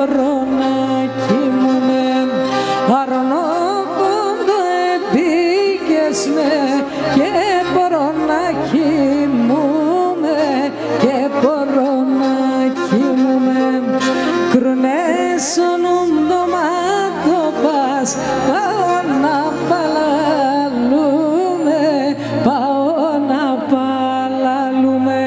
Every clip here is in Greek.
μπορώ να κοιμούμαι. Αρνόποντα επίκες με και μπορώ να κοιμούμαι και μπορώ να κοιμούμαι. Κρουνές ονούν δωμάτω πας, πάω να παλαλούμε, πάω να παλαλούμε.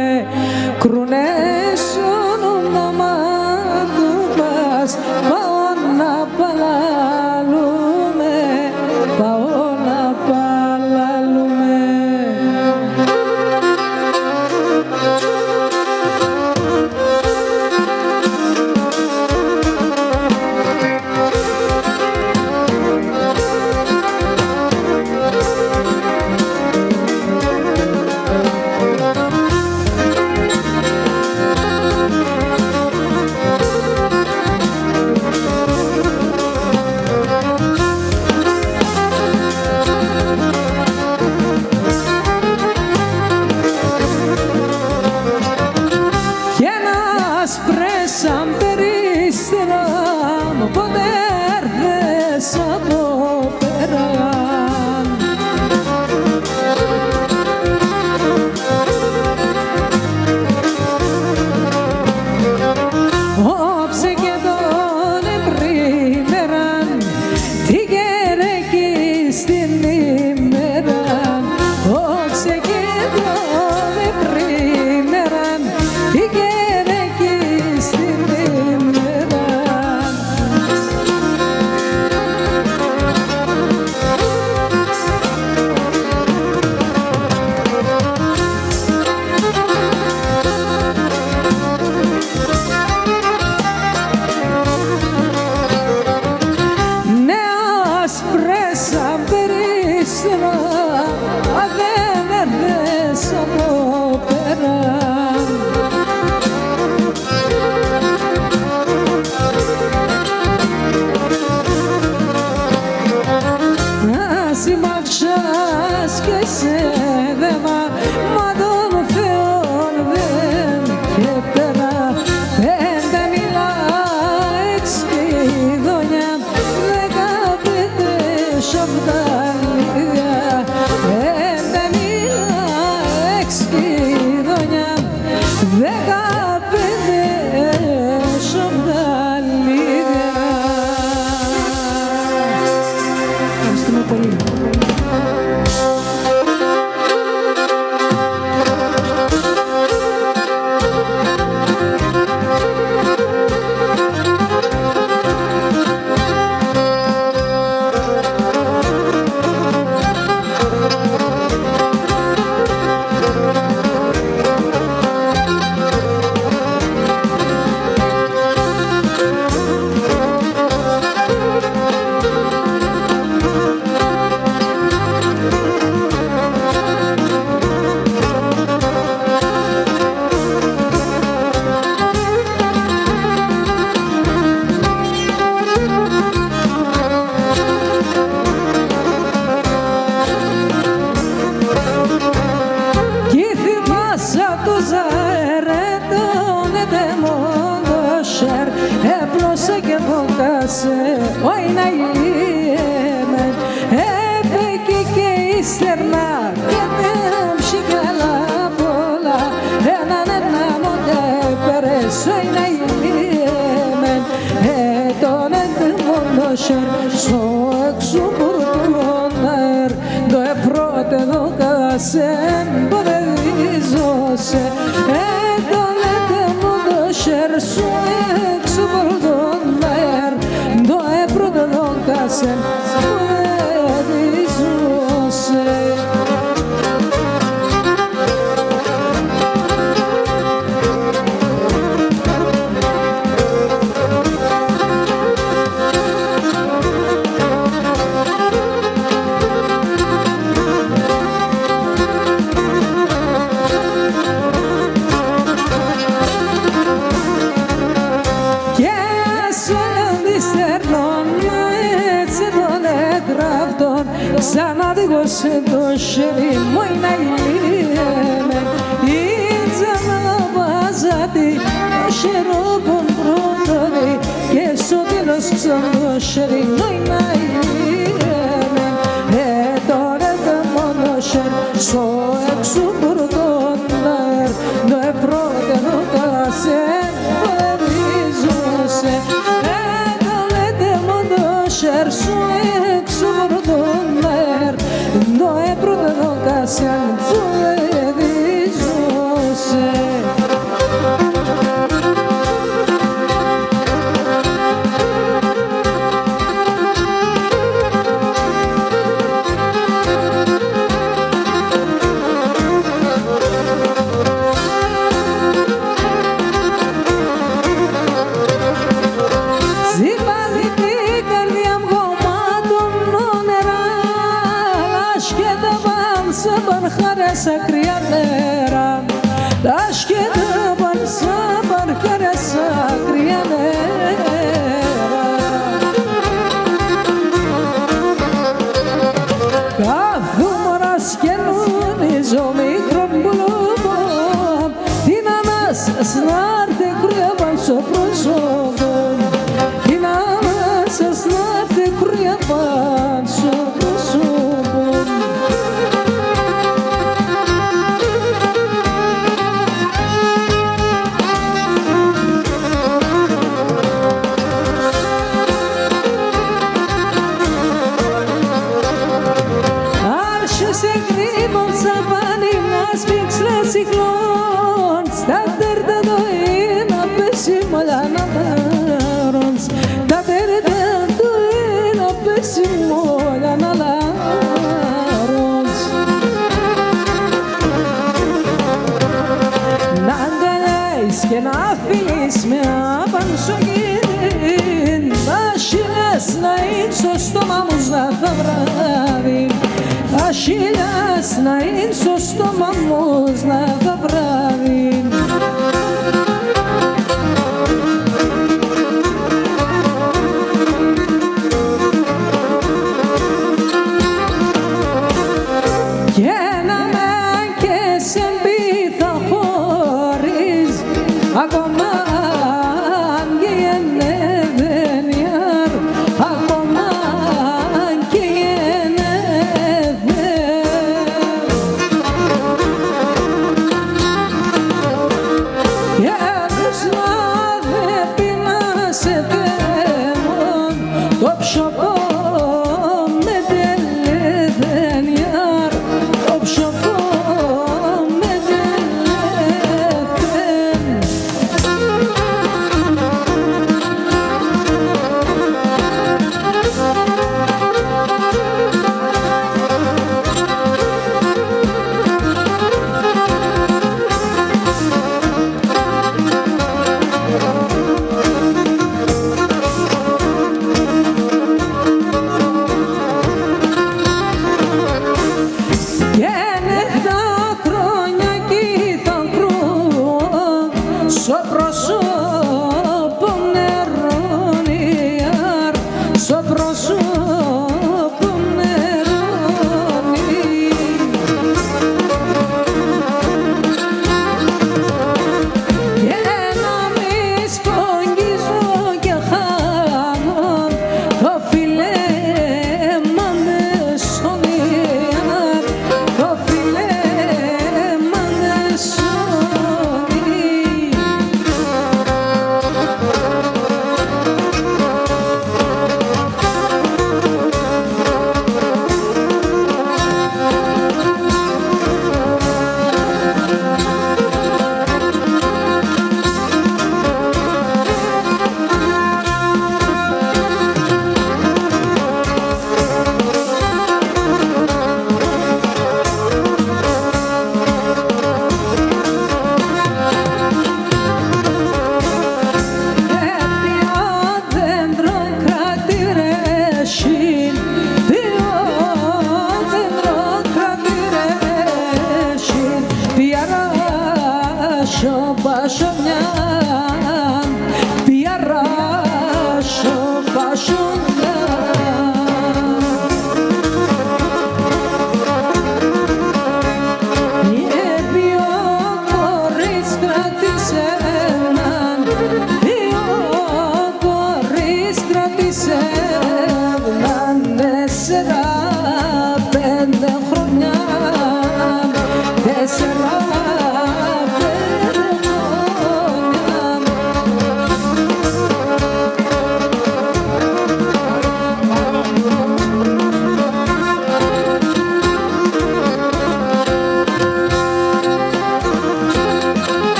Κρουνές ονούν δωμάτω πας, πάω να παλαλούμε, πάω να παλαλούμε. Σπρέσαν περίστερα μου ποτέ έρθες από πέραν. Όψε και τον επρήμεραν τι γερεκή στην ημέραν. Όψε και τον επρήμεραν τι γερεκή. Σπρέσαν περίστερα, δεν έρθες από πέραν. Συμμαχσάς και σε δέμα, μα τον Θεόν δεν και πέρα. Πέντε μίλα, έξι δόνια, 15 σοφταλίδια. Πέντε μίλα, έξι δόνια, 15 σοφταλίδια. Ευχαριστούμε πολύ. Έπλωσα και βόκασε oi να είμαι. Έπαικε και ύστερνα και τέμψη καλά πολλά. Έναν μόντε πέρες oi να είμαι. Τον εντεμόνο σερ στο έξω μπουρκόναρ. Το επρώτε δόκασε μποδεδίζωσε. Τον εντεμόνο σερ στο έξω μπουρκόναρ. Το επρώτε δόκασε μποδεδίζωσε. Σαν άδειγωσε το χέρι μου να είμαι. Ήρθα να βάζατε το χερό τον πρώτο και شری نوی نایمن داره دمانو شر سو اکسو بردونر نو پروده نو کاسن بریزوسه داره دمانو شر سو اکسو بردونر نو پروده نو کاسن بریزوسه Sakriyanera, aşkede varsa barkara sakriyanera. Kahvum raskelun izo mikron bulubum, dinanas snar te kuryaban soprosogum, dinanas snar te kuryaban soprosogum. Ciclons, da terra doina pessima la namarons, da terra doina pessima la namarons. Nandalais que na filis me abansogin, nascilas na insos tomamos na favravin. Ασύλας να είναι στο στόμα μου να θα βράδυ. Και να με και σε μπει θα χωρίς ακόμα αν γίνε δεν ιάρ ακόμα αν γίνε.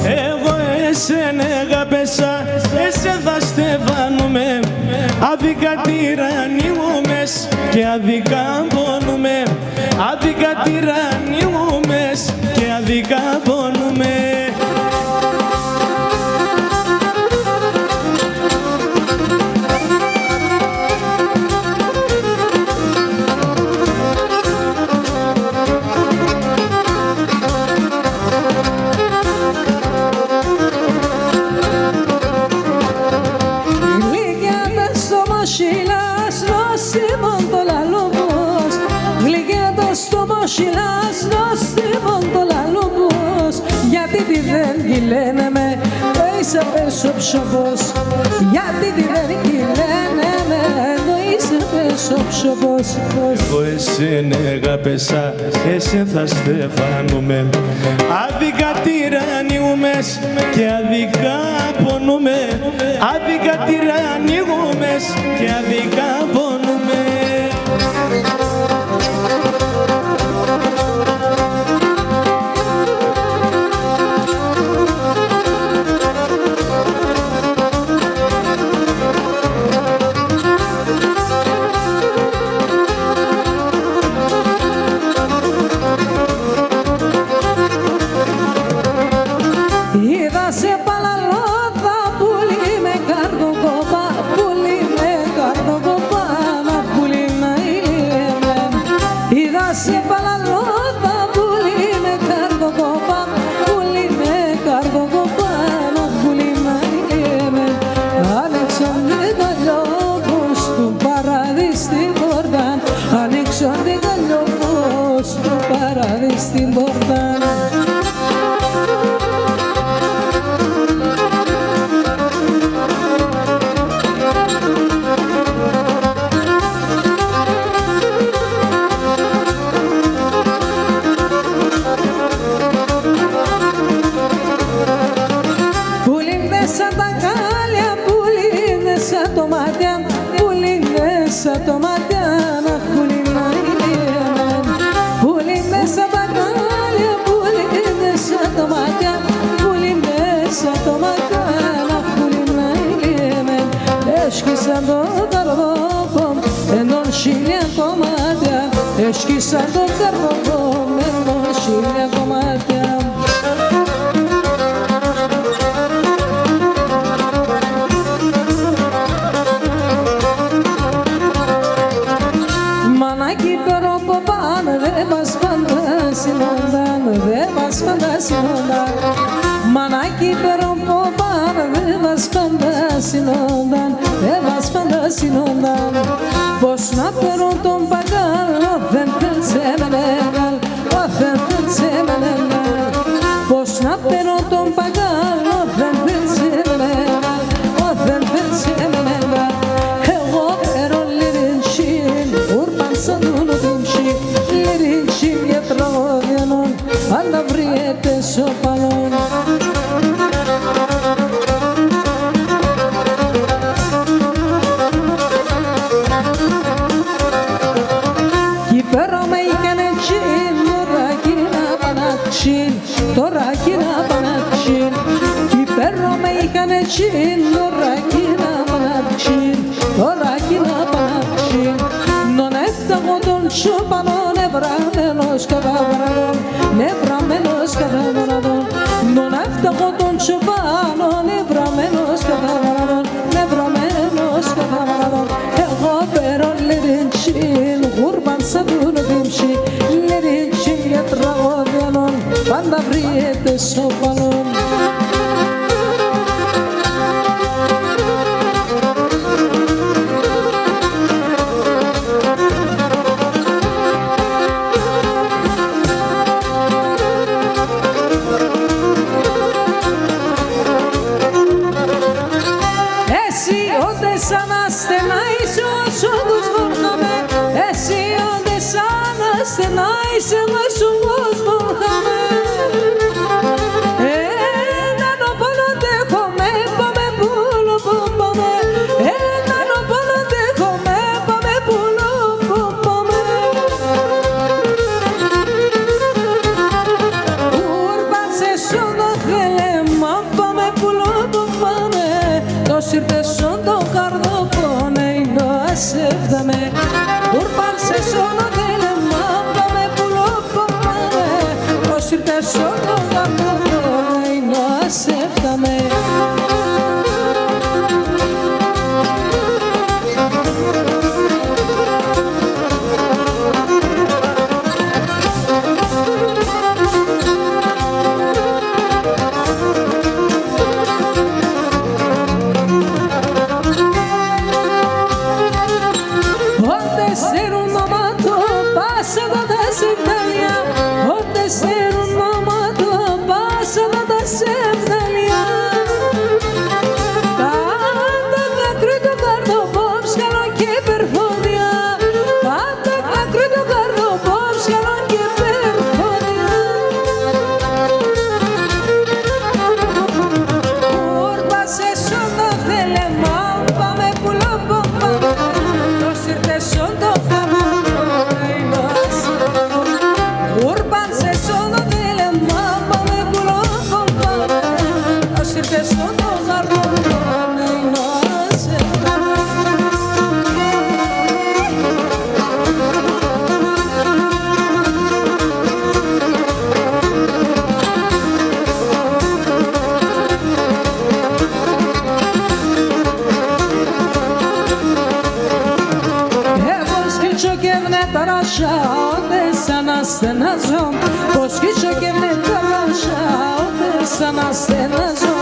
Εγώ εσένα αγάπησα, εσέ θα στεφάνουμε. Άδικα τυραννιούμες και άδικα πονούμε. Άδικα τυραννιούμες και άδικα πονούμε. Γιατί τη δεν λένε με, είσαι πέσω ψωμός. Γιατί τη δεν λένε με, είσαι πέσω ψωμός. Εγώ εσένα αγάπησα, εσέ θα στεφάνουμε. Άδικα τυραννιούμες και άδικα πονούμε. Άδικα τυραννιούμες και άδικα πονούμε. Στην πόρτα πουλίνε σαν τα κάλια, πουλίνε σαν το μάτια, πουλίνε σαν το μάτια, να πουλίνα ηλίανα. Πουλίνε σαν τα κάλια, πουλίνε σαν το μάτια, πουλίνε σαν το μάτια, να πουλίνα ηλίανα. Έσκησαν το καρδόπο, ενών χίλια κομμάτια, έσκησαν το καρδόπο, ενών χίλια κομμάτια. Δεν μας φαντασιόνταν, μανάκι περοποπάν, δεν μας φαντασιόνταν, δεν μας φαντασιόνταν. Πώς να παίρνω τον παγκάλο, δεν θέλησε με νεγάλ, δεν θέλησε με νεγάλ. Πώς να παίρνω τον παγκάλο, δεν θέλησε με νεγάλ, δεν θέλησε με νεγάλ. Εγώ παίρνω λιρινσιν, ούρπαν σαν δούλου τιμσιν, λιρινσιν για τραγωδιανόν, αλλά βριέται σοπαλόν. Κι πέρα με είχανε τσιν, τώρα κύνα πανατσιν, τώρα κύνα πανατσιν. Κι πέρα με είχανε τσιν, τώρα κύνα πανατσιν, τώρα κύνα πανατσιν. Non έφταγω τον σοπαλόν, ευραμένος καταβραδόν, ευραμένος καταβραδόν. Non έφταγω τον σοπαλόν, ευραμένος καταβραδόν, ευραμένος καταβραδόν. Εγώ παίρνω λιριντσιν, γούρπαν σαν δούλου τιμσιν, λιριντσιν για τραγωδιανόν, πάντα βριέται σοπαλόν. sotto la mano e non accetta me. Στενάζω, πως σκίσω και με ταράζω, ούτε σαν να στενάζω.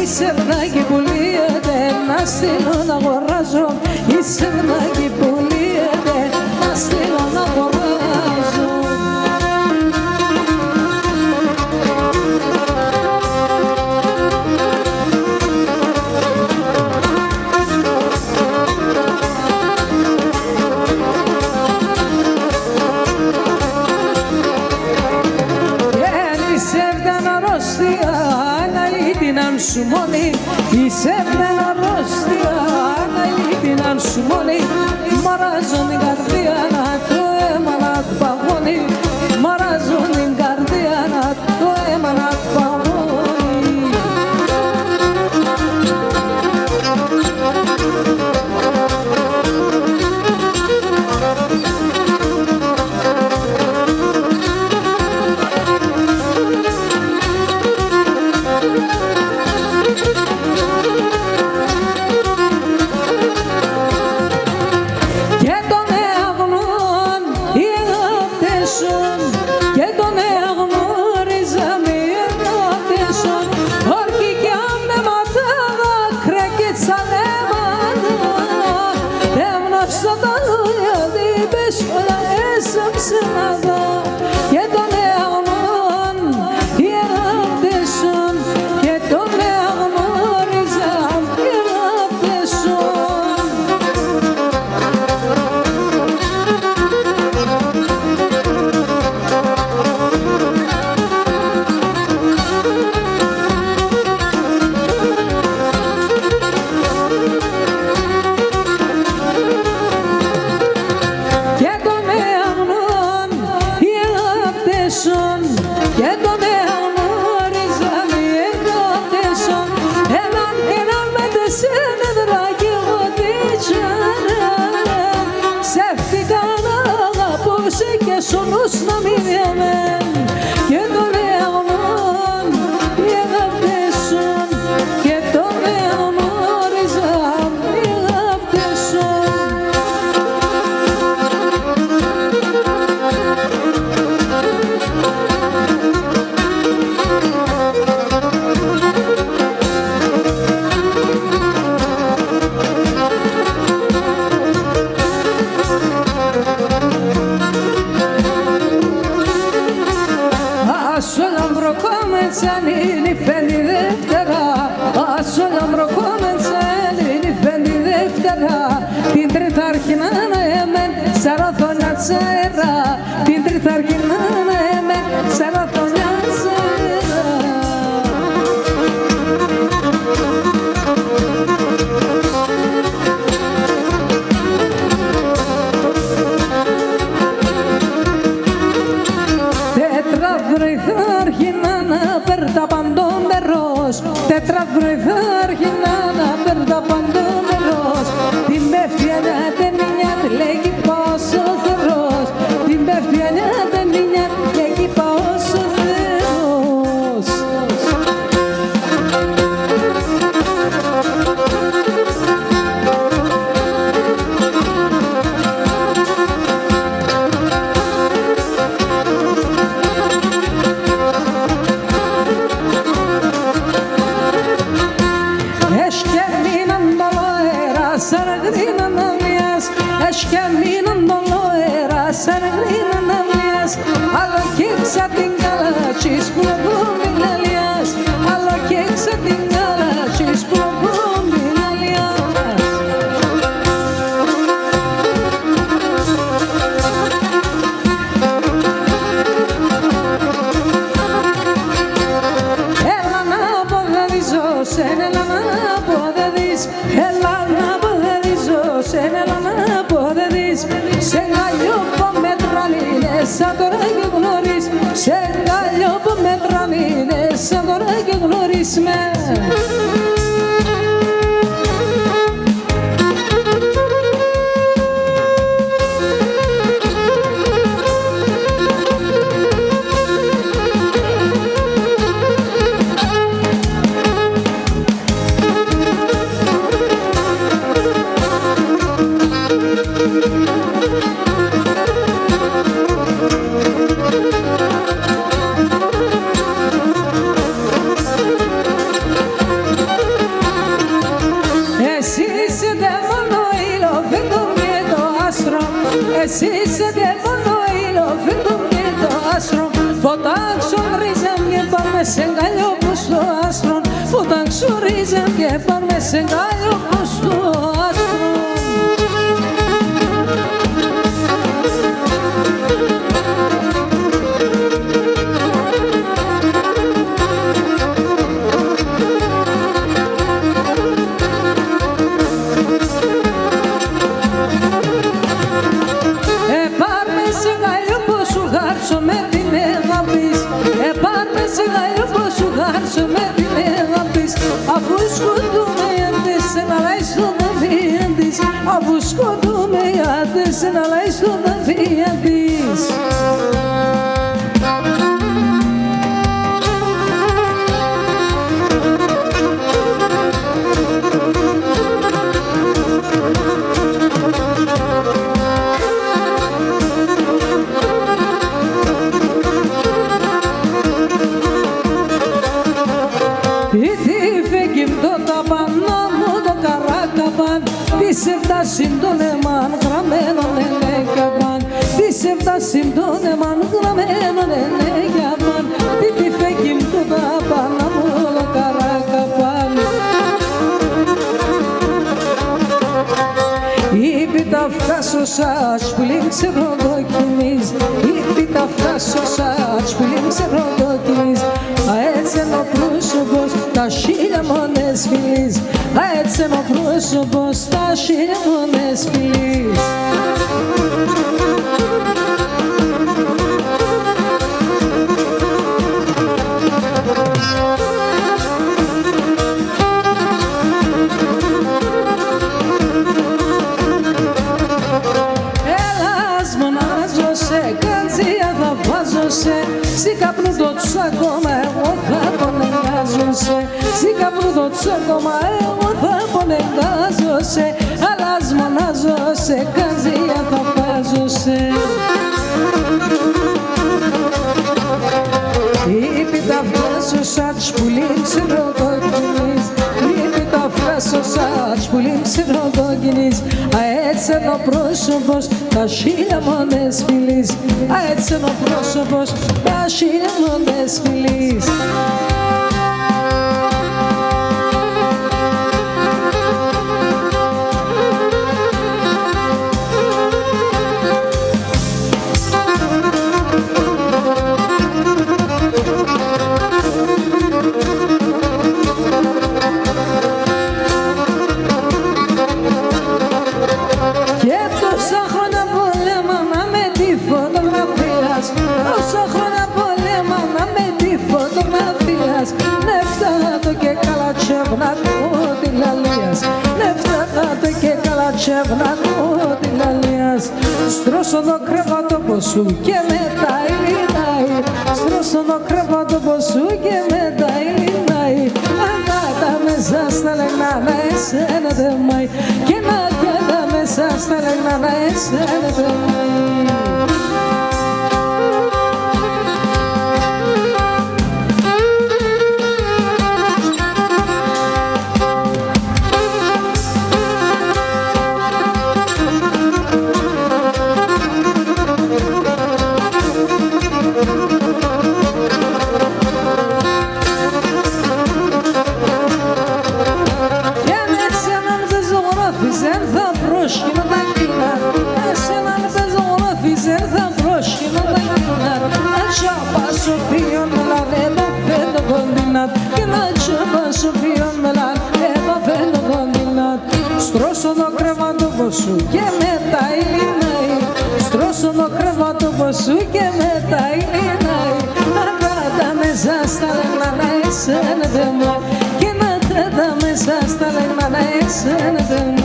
Είσαι βράκι που λύεται, να στείλω να αγοράζω. Είσαι βράκι που λύεται, να στείλω να αγοράζω. Σου μόνη, είσαι με αρρώστια, αναλύτην σου μόνη. Μαράζω την καρδία να το αίμα να παγώνει. Μαράζω την καρδία να το αίμα να παγώνει. Την τρίτα αρχινά να έμεν, σαραθωνιά τσέρα. Την τρίτα αρχινά να έμεν, σαραθωνιά τσέρα. Τετραδροϊθάρχινα να περτά παντόμερος. Τετραδροϊθάρχινα να περτά παντόμερος. Την πέφτει ανιάτενινιά, λέγει πάω στο θερός. Την πέφτει ανιάτενινιά, λέγει πάω στο θερός. άλλο και ξα την καλατσής που μιλαλιάς, άλλο και ξα την καλατσής που μιλαλιάς. Έλα να αποδεδίζω σένα, έλα να αποδεδείς, έλα να αποδεδίζω σένα, έλα να αποδεδείς. Σε αγκαλιό που με τρανίνες, σαν τώρα και γνωρίς, σε αγκαλιό που με τρανίνες, σαν τώρα και γνωρίς με. Εσύ είσαι μόνο ήλιο, φύγω και το άστρο. Φωτάξουν ρίζαν και πάμε σε αγκαλιό προς το άστρο. Φωτάξουν ρίζαν και πάμε σε αγκαλιό προς το άστρο. Αφού σκοτούμε άντες να λάει στο δαβία της, αφού σκοτούμε άντες να λάει στο δαβία της. Της εφτάσιν τον εμάν γραμμένον ελέγιαμαν, της εφτάσιν τον εμάν γραμμένον ελέγιαμαν, τι φέγγιν το ταπάν αμόλο καράκαπαν. Είπε τα φτάσω σας που λέει ξεροδοκιμής, είπε τα φτάσω σας που λέει ξεροδοκιμής. Έτσι είναι ο πρόσωπος, τα χίλια μόνες φιλής, έτσι είναι ο πρόσωπος, τα χίλια μόνες φιλής. Στη καπνού το τσάκωμα εγώ θα πονεγάζω. Στη καπνού το τσάκωμα εγώ θα πονεγάζω. Αλλά μονάζω σε καρδιά θα βάζω. Είπε τα φτάσω σαν σπουλή ξεροδοκινής, είπε τα φτάσω σαν σπουλή ξεροδοκινής. Έτσι είναι ο πρόσωπος, τα χίλια μόνες φιλής, έτσι είναι ο πρόσωπος, τα χίλια μόνες φιλής. Στρώσω το κρεβάτο σου και μετά ηλινάει, στρώσω το κρεβάτο σου και μετά ηλινάει. Ανάτα μέσα στα λεγνάνα εσένα δεν μάει, και να κάτα μέσα στα λεγνάνα εσένα δεν μάει. Και με σέναν δεν ζωγράφιζε θα πρόσκυνο τα κοινά. Με σέναν δεν ζωγράφιζε θα πρόσκυνο τα κοινά. Να τσάπασο ποιον με λαρέδο φέτο κοντινάτ. Και να τσάπασο ποιον με λαρέδο φέτο κοντινάτ. Στρώσω το κρεβάτο σου και μετά ηλινάει. Στρώσω το κρεβάτο σου και μετά ηλινάει. Να τα μέσα στα λεγνά να εσένα δεν μου. Και να τα μέσα στα λεγνά να εσένα δεν μου.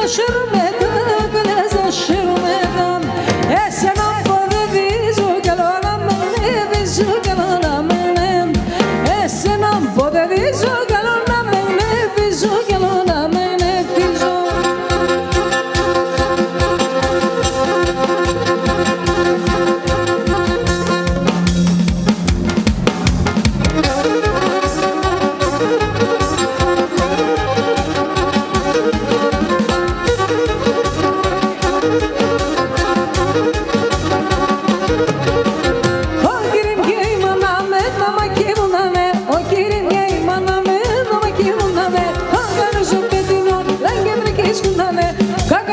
Şırmeta, kaleza şırmeta Esena pode vizu galonamene vizu galonamene Esena pode vizu galonamene vizu galonamene vizu Kak